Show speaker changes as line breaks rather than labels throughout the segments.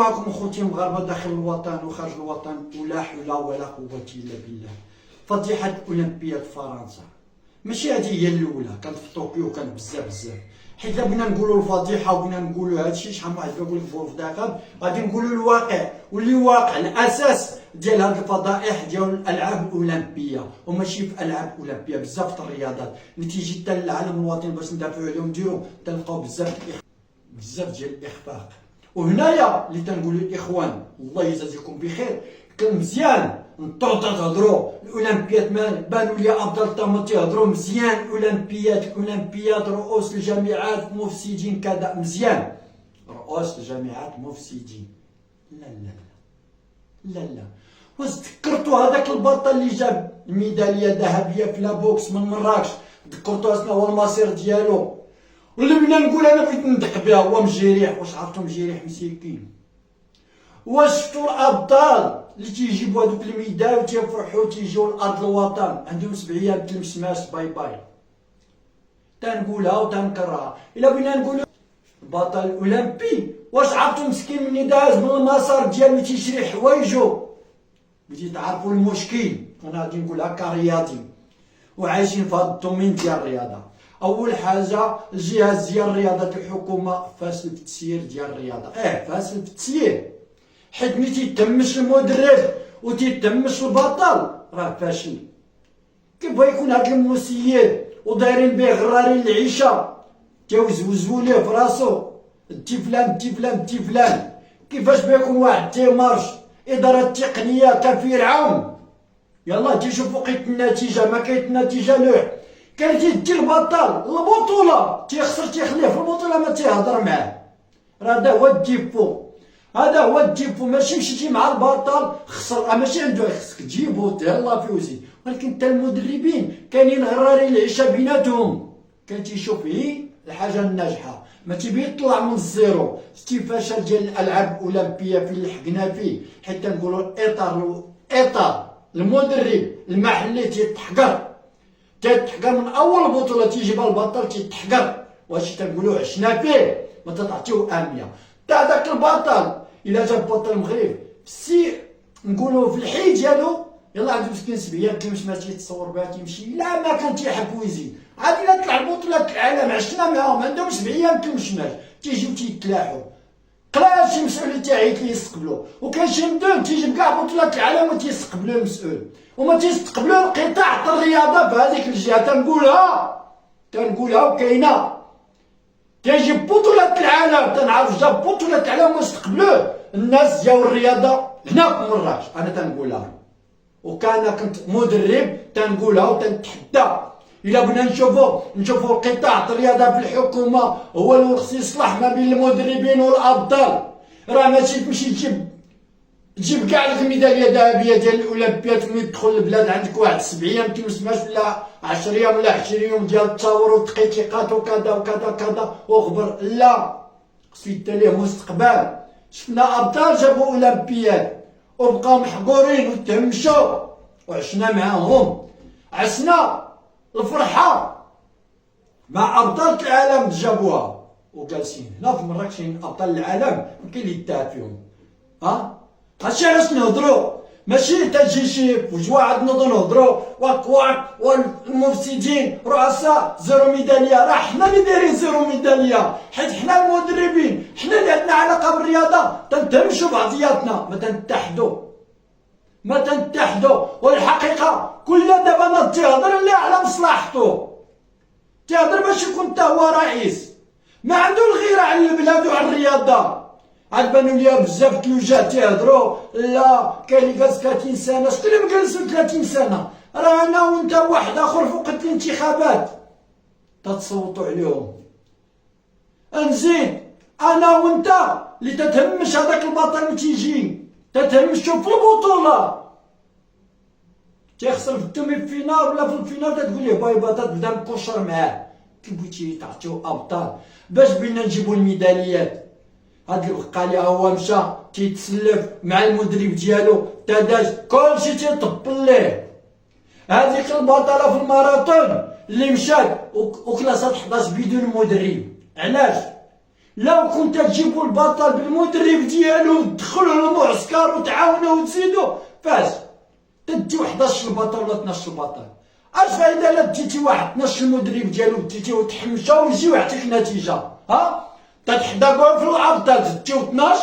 معكم اخوتي المغاربه داخل الوطن وخارج الوطن، ولا حول ولا قوه الا بالله. فضيحه اولمبياد فرنسا ماشي هذه هي الاولى، كانت في طوكيو كانت بزاف. حيت الا بغينا نقولوا الفضيحه وبغينا نقولوا هادشي شحال من واحد يقول لك في دقيقه، غادي نقولوا الواقع، واللي واقع الاساس ديال هاد الفضائح ديال الالعاب الاولمبيه، وماشي في العاب اولمبيه بزاف الرياضات اللي تيجي حتى للعالم الوطني باش ندافعوا عليهم نديروا تلقاو بزاف ديال الاخفاق. وهنايا اللي تنقولوا الاخوان الله يجازيكم بخير، كان مزيان نطوطو تهضروا الاولمبياد، ما بانوا لي افضل تما تيهضروا مزيان الاولمبياد رؤوس الجامعات مفسدين كذا، مزيان رؤوس الجامعات مفسدين. لا واش تذكرتوا هذاك البطل اللي جاب الميداليه الذهبيه في لابوكس من مراكش؟ تذكرتوا شنو هو المصير ديالو؟ واللي بغينا نقول انا بغيت ندق بها هو مجريح. واش عرفتوا مجريح مسكين؟ واش شفتوا الابطال اللي تيجيبوا هذوك الميدال وتيفرحوا تيجيو لارض الوطن عندهم 7 ايام تلمسماس باي باي؟ تنقولها وتنكرها. الا بغينا نقولوا البطل الاولمبي، واش عرفتوا مسكين مني داز من المسار ديالو تيشري حوايجو؟ بديتي تعرفوا المشكل. انا غادي نقولها كرياضي وعايشين في هذا الدومين ديال الرياضه. اول حاجه الجهاز ديال الرياضه الحكومه فاشل في التسيير ديال الرياضه، فاشل في التسيير، حيت ملي تيتمش المدرب وتيتمش البطل راه فاشل. كيف بغا يكون هذا المسير ودايرين به غرارين العيشه تيوزوزوا ليه في راسو انتي فلان، كيفاش بغا يكون واحد تيمارش اداره تقنيه كفرعون؟ يلا تيشوفوا قيت النتيجه، ما كاينت النتيجه لوح. كان تيدي البطل البطوله تيخسر تيخليه في البطوله ما تيهضر معاه. راه هذا هو الديفو، ماشي مشيتي مع البطل خسر، ماشي عنده خصك تجيبو تهلا فيه وزيد. ولكن حتى المدربين كاينين غرارين العيشه بيناتهم، كان تيشوف هي الحاجه الناجحه، ما تيبي يطلع من الزيرو. شتي فشل ديال الالعاب الاولمبيه فين لحقنا فيه، حيت تنقولوا الاطار المدرب المحلي تيتحقر من اول بطوله تيجيبها البطل تيتحقر. واش تنقولوا عشنا فيه ما تعطيوه اهميه. تاع داك البطل الا جاب بطل المغرب نقولوا في الحي ديالو يلا عنده مسكين 7 ايام كيمشي تيتصور بها تيمشي، لا ما كان تيحب ويزيد. عاد الا طلع بطولات العالم عشنا معاهم عندهم 7 ايام كيمشماش تيجيو تيتلاحوا. قلال شي مسؤول اللي تيعيط ليه يستقبلوه، وكاين شي مدن تيجي بكاع بطولات العالم وتيستقبلوا المسؤول وما تيستقبلوا قطاع الرياضه في هذيك الجهه. تنقولها وكاينه تيجي بطولات العالم، تنعرف جاب بطولات العالم واستقبلوه الناس ديال الرياضه هنا في مراكش. انا تنقولها كنت مدرب تنقولها وتنتحدى. الا بغينا نشوفوا القطاع الرياضه في الحكومه هو اللي خصو يصلح ما بين المدربين والابطال. راه ماشي تمشي تجيب كاع ديك الميداليه الذهبيه ديال الاولمبياد ملي تدخل البلاد عندك واحد 7 ايام تيمسماش ولا 10 ايام ولا 20 يوم ديال التصاور والتقيتيقات وكذا وغبر. لا، خصو يدير ليه مستقبل. شفنا ابطال جابوا اولمبياد وبقاو محقورين وتهمشوا وعشنا معاهم، عشنا الفرحه مع ابطال العالم جابوها وجالسين هنا في مراكش. كاين ابطال العالم كاين اللي يدعى فيهم. هادشي علاش نهضروا، ماشي تجي شي في واحد نوضو نهضروا والمفسدين رؤساء زيرو ميداليه. راه حنا اللي دايرين زيرو ميداليه، حيت حنا المدربين حنا اللي عندنا علاقه بالرياضه تنتمشوا بعضياتنا، ما تنتحدوا. والحقيقه كل دابا ناض تيهضر اللي على مصلحته، تيهضر باش يكون حتى هو رئيس، ما عنده الغيره على البلاد وعلى الرياضه. عاد بانوا ليا بزاف تلوجات تيهضروا لا كاين اللي جالس 30 سنه. شكون اللي مجلسو 30 سنه؟ راه انا وانت واحد اخر فوق الانتخابات تتصوتوا عليهم. نزيد انا وانت اللي تتهمش هذاك البطل اللي تيجي تتهمشو في البطوله تيخسر في الدومي فينال ولا في الفينال تقول ليه باي باي تبدا مكشر معاه. كي بغيتي تعطيو ابطال باش بينا نجيبو الميداليات. هاد البقالي هو مشى تيتسلف مع المدرب ديالو تداج كلشي تيطبل ليه. هذيك البطله في الماراثون اللي مشات وكلاسات 11 بدون مدرب، علاش؟ لو كنت تجيبوا البطل بالمدرب ديالو وتدخلوا للمعسكر وتعاونوا وتزيدوا فاز. تديو 11 البطل ولا 12 البطل، اش فايده الا ديتي واحد 12 المدرب ديالو ديتي وتحمشوا ويجيو يعطيك نتيجه؟ ها تتحداكوا في الابطال تديو 12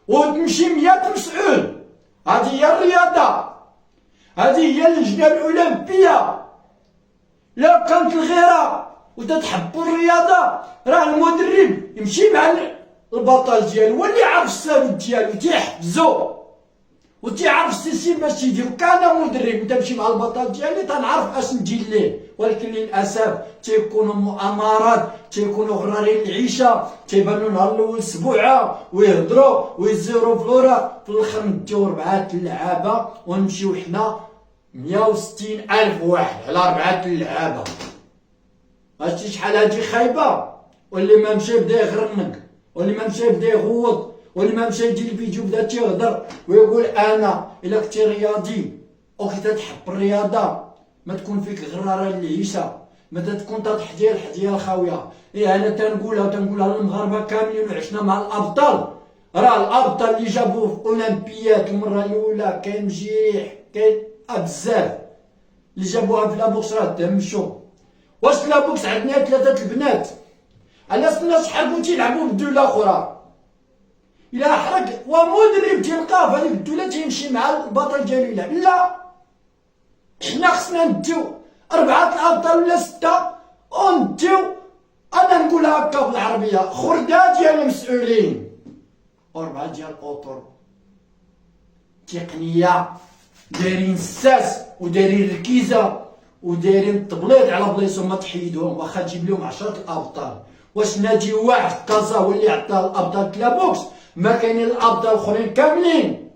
وتمشي 100 مسؤول. هذه هي الرياضه، هذه هي اللجنه الاولمبيه. لو كانت الغيره وتتحبوا الرياضه راه المدرب يمشي مع البطل ديالو، هو اللي عارف السبب ديالو تيحفزو وتيعرف السيستم باش تيديرو. كان مدرب تمشي مع البطل ديالي تنعرف اش ندير ليه، ولكن للاسف تيكونوا مؤامرات، تيكونوا غرارين العيشه، تيبانوا نهار الاول سبوعه ويهضروا ويزيروا في الوراق، في الاخر نديو 4 اللعابه ونمشيو حنا 160,000 واحد على 4 اللعابه. عرفتي شحال هادي خايبه؟ واللي ما مشى بدا يغرنق، واللي ما مشى بدا يغوض، واللي ما مشى يدير الفيديو بدا تيهضر ويقول انا الا كنتي رياضي او كنت تحب الرياضه ما تكون فيك غراره للعيشه، ما تكون تحدي الحديه الخاويه. ايه انا تنقولها للمغاربه كاملين وعشنا مع الابطال. راه الابطال اللي جابوه في اولمبياد المره الاولى كاين مجيح، كاين بزاف اللي جابوها في لابوكس راه تهمشوا. واش في لابوكس عندنا 3 البنات؟ علاش الناس حرقوا تيلعبوا بالدوله اخرى؟ إلا حرق ومدرب تيلقاه في هذيك الدولة تيمشي مع البطل ديالو يلعب. لا، حنا خصنا نديو 4 الأبطال ولا 6 ونديو، أنا نقولها هكا بالعربية، خردة ديال المسؤولين و4 ديال الأطر تقنية، دايرين الساس ودايرين الركيزة ودايرين التبليط على بلايصهم ما تحيدوهم، واخا تجيب لهم 10 الأبطال. واش نادي واحد في كازا هو اللي عطى الأبطال كلابوكس؟ ما كاينين الابطال الاخرين كاملين.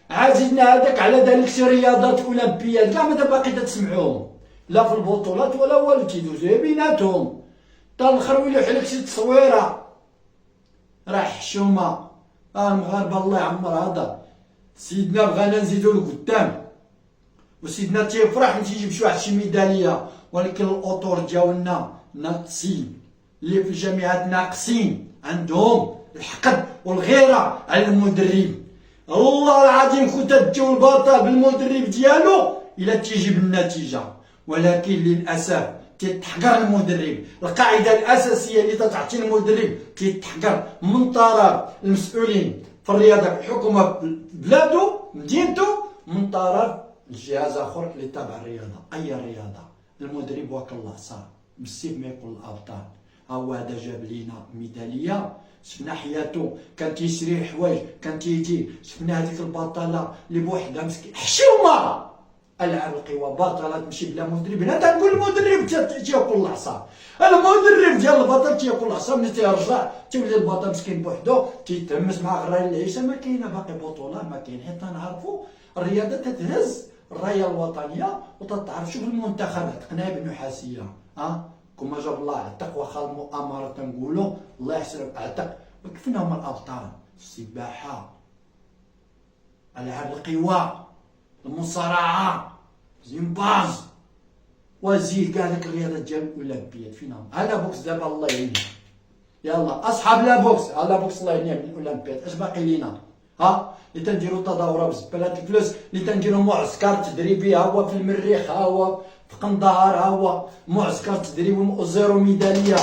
عازلنا هذاك على ذلك رياضات اولمبياد كاع ماذا باقي تسمعوهم لا في البطولات ولا والو، تيدوزو بيناتهم تا الاخر ويلوح لك شي تصويره. راه حشومه. المغاربه الله يعمر هذا سيدنا بغانا نزيدو لقدام وسيدنا تيفرح ملي تيجيب شي واحد شي ميداليه، ولكن الاطور ديالنا ناقصين، اللي في الجامعات ناقصين، عندهم الحقد والغيره على المدرب. الله العظيم كنت تجيو البطل بالمدرب ديالو الا تيجيب النتيجه، ولكن للاسف تيتحقر المدرب. القاعده الاساسيه اللي تعطي المدرب تيتحقر من طرف المسؤولين في الرياضه، الحكومه في بلادو مدينتو، من طرف الجهاز اخر اللي تابع الرياضه. اي رياضه المدرب وكل الله صار بالسيف ما يقول الابطال. هو هذا جاب لينا ميداليه، شفنا حياته كان تيشري حوايج، كان تيجي، شفنا هذيك البطله اللي بوحدها مسكين حشومه. العاب القوى بطله تمشي بلا مدرب. هنا تنقول المدرب تياكل العصا، المدرب ديال البطل تياكل العصا. ملي تيرجع تولي البطل مسكين بوحدو تيتهمس مع غراي العيشه. ما كاينه باقي بطوله، ما كاين، حيت نعرفوا الرياضه تتهز الرايه الوطنيه وتتعرف. شوف المنتخبات قناع بن حاسيه كما جاب الله عتق، واخا المؤامره تنقولوا الله يحسن عتق، فين هما الابطال؟ السباحه، العاب القوى، المصارعه، الجمباز، وزيد كاع ديك الرياضات ديال الاولمبياد فين هما؟ لا بوكس دابا الله يعين. يلا اصحاب لا بوكس، لا بوكس الله يعين من الاولمبياد. اش باقي لينا؟ اللي تنديروا تظاهره بزبالات الفلوس، اللي تنديروا معسكر تدريبي، ها هو في المريخ، ها هو في قندهار، ها هو معسكر تدريبي وزيرو ميداليه.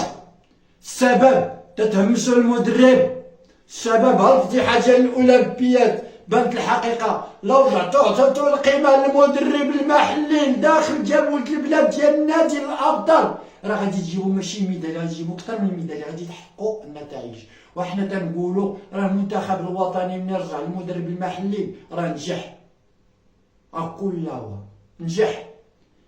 السبب تتهمشوا المدرب. السبب الفضيحه ديال الاولمبياد بانت الحقيقه. لو رجعتوا عطيتوا القيمه للمدرب المحلي داخل ديال ولد البلاد ديال النادي الابطال، راه غادي تجيبوا ماشي ميداليه، غادي تجيبوا اكثر من ميداليه، غادي تحققوا النتائج. وحنا تنقولوا راه المنتخب الوطني من يرجع المدرب المحلي راه نجح. كل هو نجح.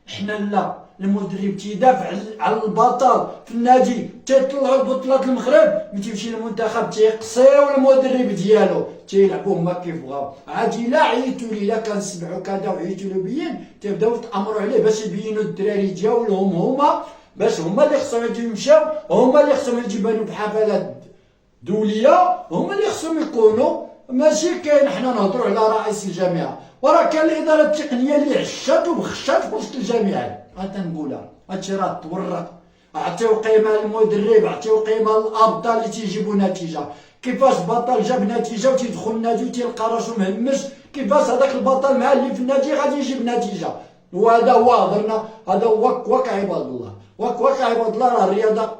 حنا لا، المدرب تيدافع على البطل في النادي، تيطلعوا بطولات المغرب، ملي تيمشي للمنتخب تيقصيو المدرب ديالو تيلعبوه هما كيف بغاو. عادي لا عيطوا ليه، لا كنسمعوا كذا وعيطوا له بين، تيبداو يتامروا عليه باش يبينوا الدراري ديالهم هما، باش هما اللي خصهم يمشاو، هما اللي خصهم يجيبانو بحفلات دوليه، هما اللي خصهم يكونوا. ماشي كاين حنا نهضروا على رئيس الجامعه، وراه كان الاداره التقنيه اللي عشات وبخشات في وسط الجامعات. تنقولها هادشي راه تورق، اعطيو قيمه للمدرب، اعطيو قيمه للابطال اللي تيجيبوا نتيجه. كيفاش بطل جاب نتيجه وتيدخل النادي وتيلقى راسو مهمش، كيفاش هذاك البطل مع اللي في النادي غادي يجيب نتيجه؟ وهذا هو هضرنا، هذا هو عباد الله، وك عباد الله. راه الرياضه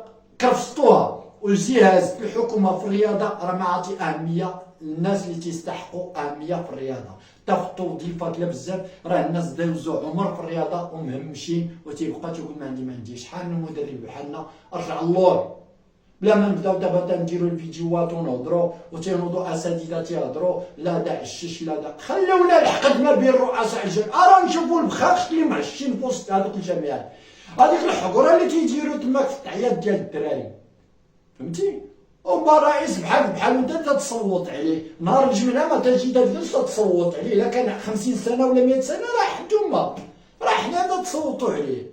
كرفصتوها، والجهاز في الحكومه في الرياضه راه ما عطي اهميه للناس اللي تيستحقوا اهميه في الرياضه. تاخذ توظيفات لا بزاف، راه الناس داوزو عمر في الرياضه ومهمشين، وتيبقى تيقول ما عنديش. شحال من مدرب بحالنا رجع اللور، بلا ما نبداو دابا تنديرو الفيديوهات ونهضرو وتينوضو اساتذه تيهضرو لا دا الشش لا دا. خلونا الحقد ما بين الرؤساء الجميع، راه نشوفو البخاخ اللي معشين في وسط هذوك الجامعات، هذيك الحقره اللي تيديرو تماك في التعيات ديال الدراري، فهمتي؟ وما رئيس بحال انت تتصوت عليه، نهار الجمعه ما تجي تجلس تصوت عليه، الا كان 50 سنه ولا 100 سنه راه حدومه، راه حنا تصوتوا عليه،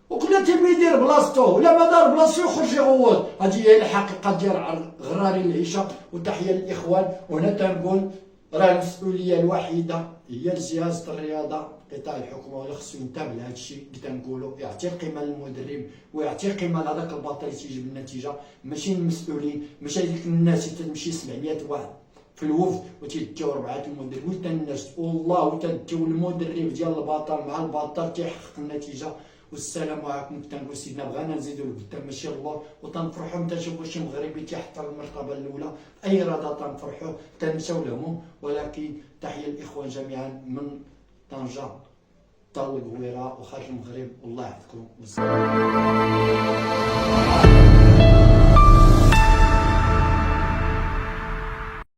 وكل تلميذ يدير بلاصتو، ولا ما دار بلاصتو يخرج يغوت. هذه هي الحقيقه ديال غراري العيشه. وتحيه للاخوان. وهنا تنقول راه المسؤوليه الوحيده هي الجهاز الرياضه، قطاع الحكومه، ولا خصو ينتبه لهذا الشيء اللي تنقولوا، يعطي القيمه للمدرب ويعطي قيمه لهذاك البطل اللي تيجيب النتيجه، ماشي المسؤولين، ماشي ديك الناس اللي تمشي 700 واحد في الوفد وتيديو 4 المدرب وتنجز، والله وتديو المدرب ديال البطل مع البطل تيحقق النتيجه. والسلام عليكم. تنقول سيدنا بغانا نزيدو لقدام ماشي الله، وتنفرحوا تنشوفوا شي مغربي تيحط المرتبه الاولى اي رياضه تنفرحوا تنساو الهموم. ولكن تحيه الاخوان جميعا من طنجه حتى القويره وخارج المغرب، والله يحفظكم والسلام.